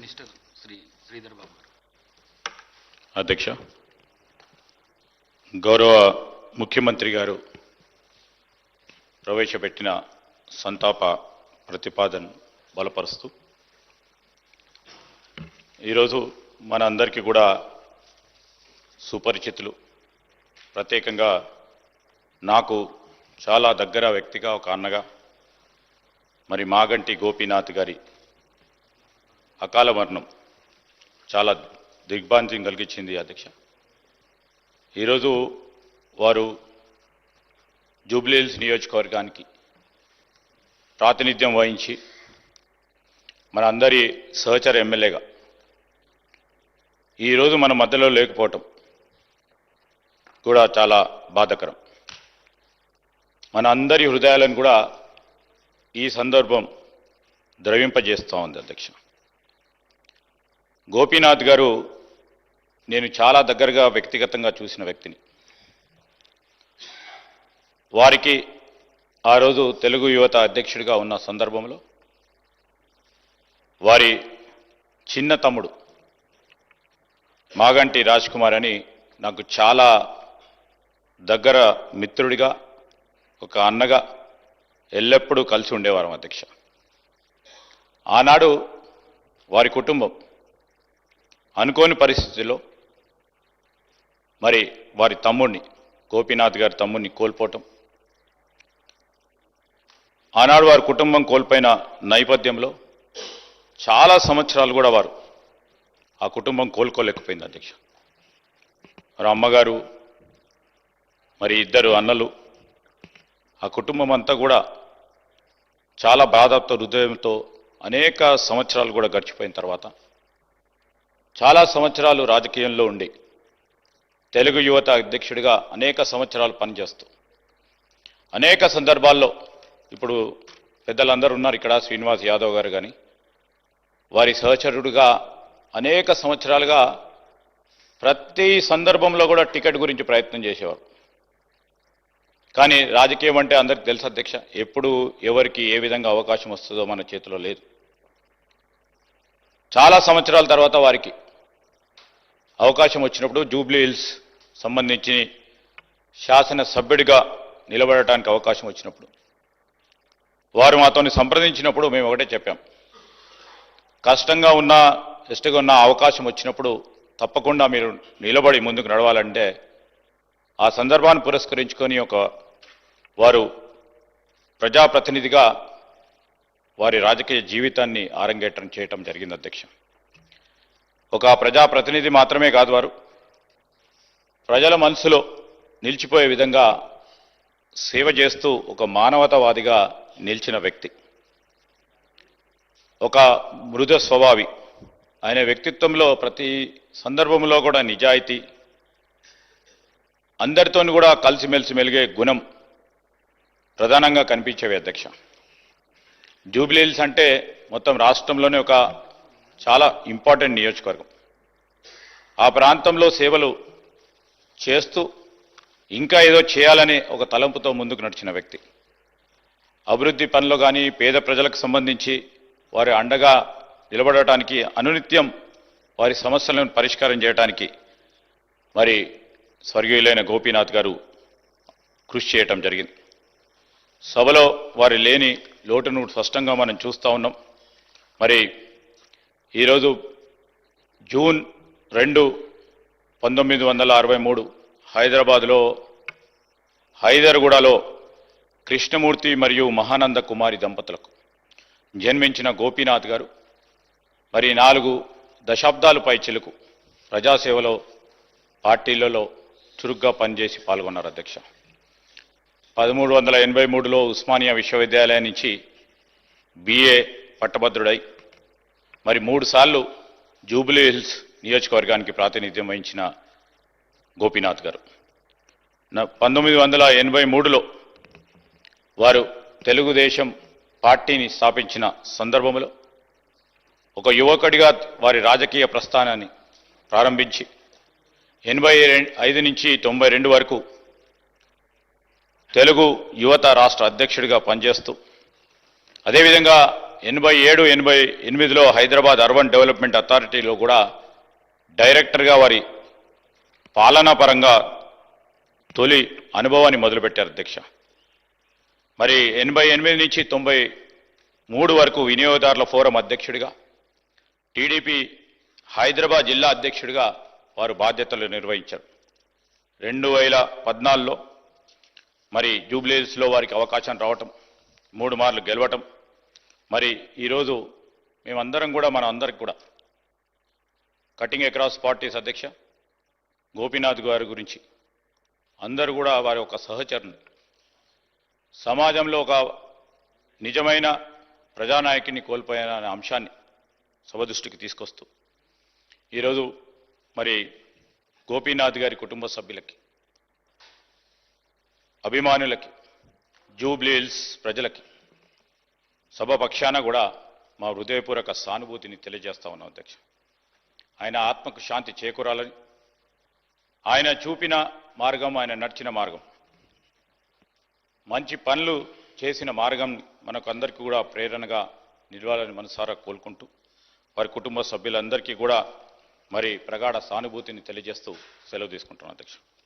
Minister Shri Sridhar Babu గారు. అధ్యక్ష, గౌరవ ముఖ్యమంత్రి గారు ప్రవేశపెట్టిన సంతాప ప్రతిపాదన బలపరుస్తూ ఈరోజు మన అందరికీ కూడా సుపరిచితులు, ప్రత్యేకంగా నాకు చాలా దగ్గర వ్యక్తిగా ఒక అన్నగా మరి మాగంటి గోపీనాథ్ గారి అకాల మరణం చాలా దిగ్భ్రాంతిని కలిగించింది అధ్యక్ష. ఈరోజు వారు జూబ్లీహిల్స్ నియోజకవర్గానికి ప్రాతినిధ్యం వహించి మన అందరి సహచర ఎమ్మెల్యేగా ఈరోజు మన మధ్యలో లేకపోవటం కూడా చాలా బాధాకరం. మన అందరి హృదయాలను కూడా ఈ సందర్భం ద్రవింపజేస్తూ ఉంది అధ్యక్ష. గోపీనాథ్ గారు నేను చాలా దగ్గరగా వ్యక్తిగతంగా చూసిన వ్యక్తిని. వారికి ఆ రోజు తెలుగు యువత అధ్యక్షుడిగా ఉన్న సందర్భంలో వారి చిన్న తమ్ముడు మాగంటి రాజ్ కుమార్ అని నాకు చాలా దగ్గర మిత్రుడిగా, ఒక అన్నగా ఎల్లప్పుడూ కలిసి ఉండేవారం అధ్యక్ష. ఆనాడు వారి కుటుంబం అనుకోని పరిస్థితుల్లో మరి వారి తమ్ముడిని, గోపీనాథ్ గారి తమ్ముడిని కోల్పోవటం, ఆనాడు వారి కుటుంబం కోల్పోయిన నేపథ్యంలో చాలా సంవత్సరాలు కూడా వారు ఆ కుటుంబం కోలుకోలేకపోయింది అధ్యక్ష. మరి అమ్మగారు, మరి ఇద్దరు అన్నలు, ఆ కుటుంబం అంతా కూడా చాలా బాధతో, హృదయంతో అనేక సంవత్సరాలు కూడా గడిచిపోయిన తర్వాత చాలా సంవత్సరాలు రాజకీయంలో ఉండి తెలుగు యువత అధ్యక్షుడిగా అనేక సంవత్సరాలు పనిచేస్తూ అనేక సందర్భాల్లో, ఇప్పుడు పెద్దలందరూ ఉన్నారు ఇక్కడ, శ్రీనివాస్ యాదవ్ గారు కానీ, వారి సహచరుడిగా అనేక సంవత్సరాలుగా ప్రతి సందర్భంలో కూడా టికెట్ గురించి ప్రయత్నం చేసేవారు. కానీ రాజకీయం అంటే అందరికీ తెలుసు అధ్యక్ష, ఎప్పుడు ఎవరికి ఏ విధంగా అవకాశం వస్తుందో మన చేతిలో లేదు. చాలా సంవత్సరాల తర్వాత వారికి అవకాశం వచ్చినప్పుడు జూబ్లీహిల్స్ సంబంధించి శాసనసభ్యుడిగా నిలబడటానికి అవకాశం వచ్చినప్పుడు వారు మాతోని సంప్రదించినప్పుడు మేము ఒకటే చెప్పాం, కష్టంగా ఉన్న, ఇష్టంగా ఉన్న అవకాశం వచ్చినప్పుడు తప్పకుండా మీరు నిలబడి ముందుకు నడవాలంటే ఆ సందర్భాన్ని పురస్కరించుకొని వారు ప్రజాప్రతినిధిగా వారి రాజకీయ జీవితాన్ని ఆరంగేట్రం చేయటం జరిగింది అధ్యక్ష. ఒక ప్రజాప్రతినిధి మాత్రమే కాదు, వారు ప్రజల మనసులో నిలిచిపోయే విధంగా సేవ చేస్తూ ఒక మానవతావాదిగా నిలిచిన వ్యక్తి, ఒక మృదు స్వభావి. ఆయన వ్యక్తిత్వంలో ప్రతి సందర్భంలో కూడా నిజాయితీ, అందరితో కూడా కలిసిమెలిసి మెలిగే గుణం ప్రధానంగా కనిపించేవి అధ్యక్ష. జూబ్లీహిల్స్ అంటే మొత్తం రాష్ట్రంలోనే ఒక చాలా ఇంపార్టెంట్ నియోజకవర్గం. ఆ ప్రాంతంలో సేవలు చేస్తూ ఇంకా ఏదో చేయాలనే ఒక తలంపుతో ముందుకు నడిచిన వ్యక్తి. అభివృద్ధి పనులు కానీ, పేద ప్రజలకు సంబంధించి వారి అండగా నిలబడటానికి, అనునిత్యం వారి సమస్యలను పరిష్కారం చేయడానికి మరి స్వర్గీయులైన గోపీనాథ్ గారు కృషి చేయటం జరిగింది. సభలో వారి లేని లోటును స్పష్టంగా మనం చూస్తూ ఉన్నాం. మరి ఈరోజు జూన్ 2, 1963 హైదరాబాద్లో హైదర్గూడలో కృష్ణమూర్తి మరియు మహానంద కుమారి దంపతులకు జన్మించిన గోపీనాథ్ గారు మరి 4 దశాబ్దాల పైచిలకు ప్రజాసేవలో, పార్టీలలో చురుగ్గా పనిచేసి పాల్గొన్నారు అధ్యక్ష. 1383లో ఉస్మానియా విశ్వవిద్యాలయం నుంచి BA పట్టభద్రుడై మరి 3 సార్లు జూబ్లీహిల్స్ నియోజకవర్గానికి ప్రాతినిధ్యం వహించిన గోపీనాథ్ గారు 1983లో వారు తెలుగుదేశం పార్టీని స్థాపించిన సందర్భంలో ఒక యువకుడిగా వారి రాజకీయ ప్రస్థానాన్ని ప్రారంభించి 85 నుంచి 92 వరకు తెలుగు యువత రాష్ట్ర అధ్యక్షుడిగా పనిచేస్తూ అదేవిధంగా 87-88లో హైదరాబాద్ అర్బన్ డెవలప్మెంట్ అథారిటీలో కూడా డైరెక్టర్గా వారి పాలనా పరంగా తొలి అనుభవాన్ని మొదలుపెట్టారు అధ్యక్ష. మరి 88 నుంచి 93 వరకు వినియోగదారుల ఫోరం అధ్యక్షుడిగా, టీడీపీ హైదరాబాద్ జిల్లా అధ్యక్షుడిగా వారు బాధ్యతలు నిర్వహించారు. 2014లో మరి జూబ్లీహిల్స్లో వారికి అవకాశం రావటం, 3 మార్లు గెలవటం, మరి ఈరోజు మేమందరం కూడా మన అందరికి కూడా కటింగ్ అక్రాస్ పార్టీస్ అధ్యక్ష గోపీనాథ్ గారి గురించి అందరూ కూడా వారి ఒక సహచరుని సమాజంలో ఒక నిజమైన ప్రజానాయకుని కోల్పోయిన అనే అంశాన్ని సభ దృష్టికి తీసుకొస్తూ ఈరోజు మరి గోపీనాథ్ గారి కుటుంబ సభ్యులకి, అభిమానులకి, జూబ్లీహిల్స్ ప్రజలకి సభ పక్షాన కూడా మా హృదయపూర్వక సానుభూతిని తెలియజేస్తా ఉన్నాం అధ్యక్ష. ఆయన ఆత్మకు శాంతి చేకూరాలని, ఆయన చూపిన మార్గం, ఆయన నడిచిన మార్గం, మంచి పనులు చేసిన మార్గం మనకు అందరికీ కూడా ప్రేరణగా నిలవాలని మనసారా కోలుకుంటూ వారి కుటుంబ సభ్యులందరికీ కూడా మరి ప్రగాఢ సానుభూతిని తెలియజేస్తూ సెలవు తీసుకుంటున్నాను అధ్యక్ష.